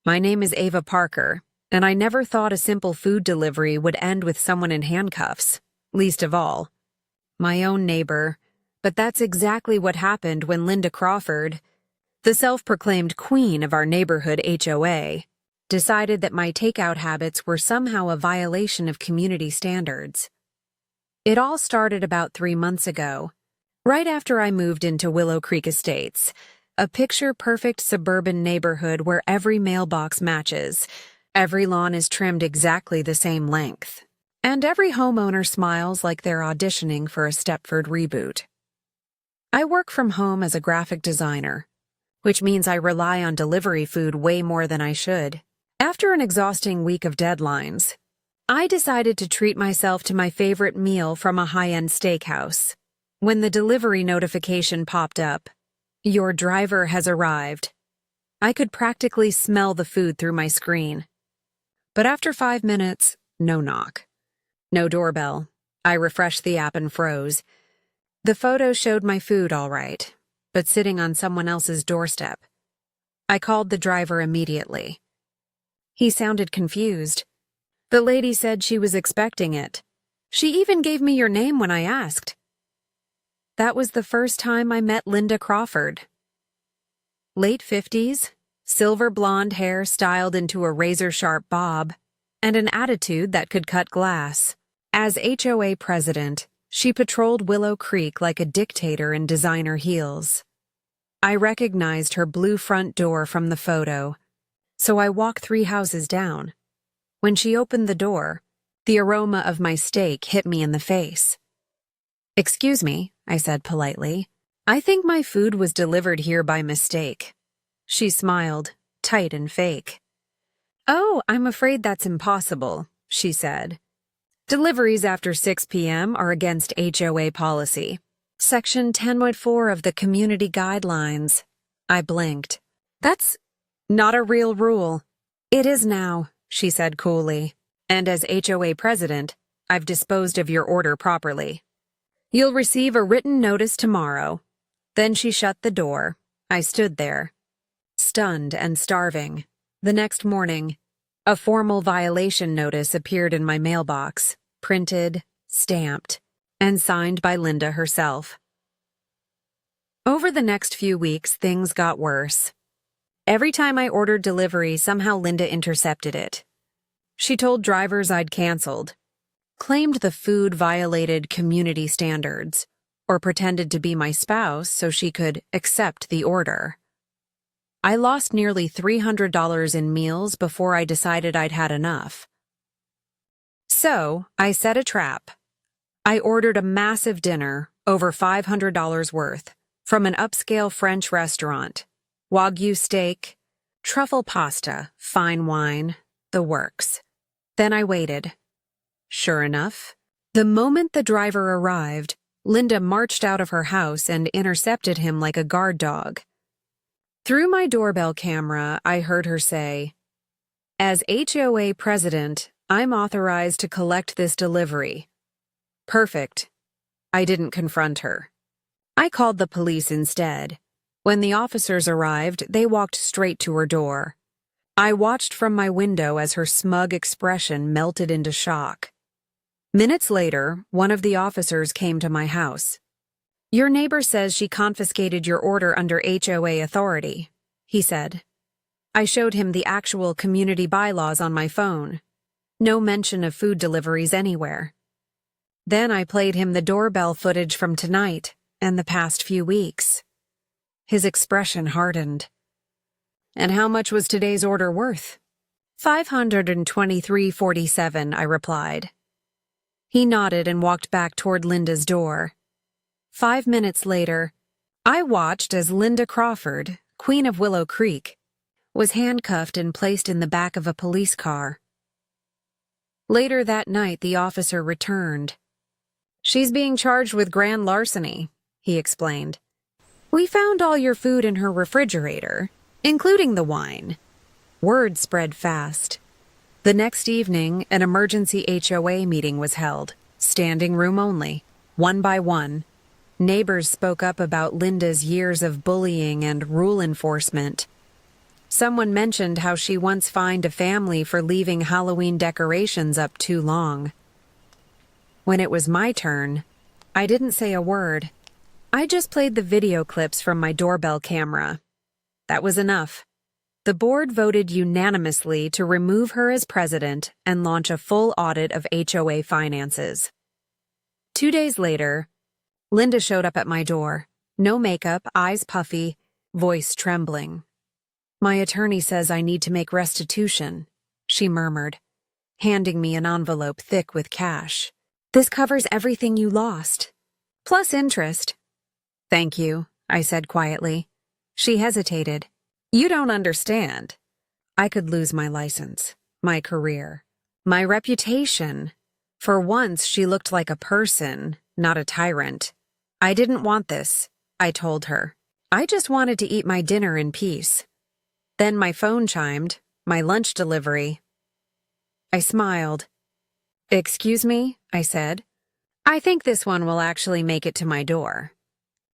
My name is Ava Parker, and I never thought a simple food delivery would end with someone in handcuffs, least of all my own neighbor. But that's exactly what happened when Linda Crawford, the self-proclaimed queen of our neighborhood HOA, decided that my takeout habits were somehow a violation of community standards. It all started about 3 months ago, right after I moved into Willow Creek Estates, a picture-perfect suburban neighborhood where every mailbox matches, every lawn is trimmed exactly the same length, and every homeowner smiles like they're auditioning for a Stepford reboot. I work from home as a graphic designer, which means I rely on delivery food way more than I should. After an exhausting week of deadlines, I decided to treat myself to my favorite meal from a high-end steakhouse. When the delivery notification popped up, "Your driver has arrived," I could practically smell the food through my screen. But after 5 minutes, no knock. No doorbell. I refreshed the app and froze. The photo showed my food all right, but sitting on someone else's doorstep. I called the driver immediately. He sounded confused. The lady said she was expecting it. She even gave me your name when I asked. That was the first time I met Linda Crawford. Late 50s, silver blonde hair styled into a razor-sharp bob, and an attitude that could cut glass. As HOA president, she patrolled Willow Creek like a dictator in designer heels. I recognized her blue front door from the photo, so I walked 3 houses down. When she opened the door, the aroma of my steak hit me in the face. "Excuse me," I said politely. "I think my food was delivered here by mistake." She smiled, tight and fake. "Oh, I'm afraid that's impossible," she said. "Deliveries after 6 p.m. are against HOA policy. Section 10.4 of the Community Guidelines." I blinked. "That's not a real rule." "It is now," she said coolly. "And as HOA president, I've disposed of your order properly. You'll receive a written notice tomorrow." Then she shut the door. I stood there, stunned and starving. The next morning, a formal violation notice appeared in my mailbox, printed, stamped, and signed by Linda herself. Over the next few weeks, things got worse. Every time I ordered delivery, somehow Linda intercepted it. She told drivers I'd canceled, claimed the food violated community standards, or pretended to be my spouse so she could accept the order. I lost nearly $300 in meals before I decided I'd had enough. So, I set a trap. I ordered a massive dinner, over $500 worth, from an upscale French restaurant. Wagyu steak, truffle pasta, fine wine, the works. Then I waited. Sure enough, the moment the driver arrived, Linda marched out of her house and intercepted him like a guard dog. Through my doorbell camera, I heard her say, "As HOA president, I'm authorized to collect this delivery." Perfect. I didn't confront her. I called the police instead. When the officers arrived, they walked straight to her door. I watched from my window as her smug expression melted into shock. Minutes later, one of the officers came to my house. "Your neighbor says she confiscated your order under HOA authority," he said. I showed him the actual community bylaws on my phone. No mention of food deliveries anywhere. Then I played him the doorbell footage from tonight and the past few weeks. His expression hardened. "And how much was today's order worth?" $523.47, I replied. He nodded and walked back toward Linda's door. 5 minutes later, I watched as Linda Crawford, Queen of Willow Creek, was handcuffed and placed in the back of a police car. Later that night, the officer returned. "She's being charged with grand larceny," he explained. "We found all your food in her refrigerator, including the wine." Word spread fast. The next evening, an emergency HOA meeting was held, standing room only, one by one. Neighbors spoke up about Linda's years of bullying and rule enforcement. Someone mentioned how she once fined a family for leaving Halloween decorations up too long. When it was my turn, I didn't say a word. I just played the video clips from my doorbell camera. That was enough. The board voted unanimously to remove her as president and launch a full audit of HOA finances. 2 days later, Linda showed up at my door. No makeup, eyes puffy, voice trembling. "My attorney says I need to make restitution," she murmured, handing me an envelope thick with cash. "This covers everything you lost, plus interest." "Thank you," I said quietly. She hesitated. "You don't understand. I could lose my license, my career, my reputation." For once, she looked like a person, not a tyrant. "I didn't want this," I told her. "I just wanted to eat my dinner in peace." Then my phone chimed, my lunch delivery. I smiled. "Excuse me," I said. "I think this one will actually make it to my door."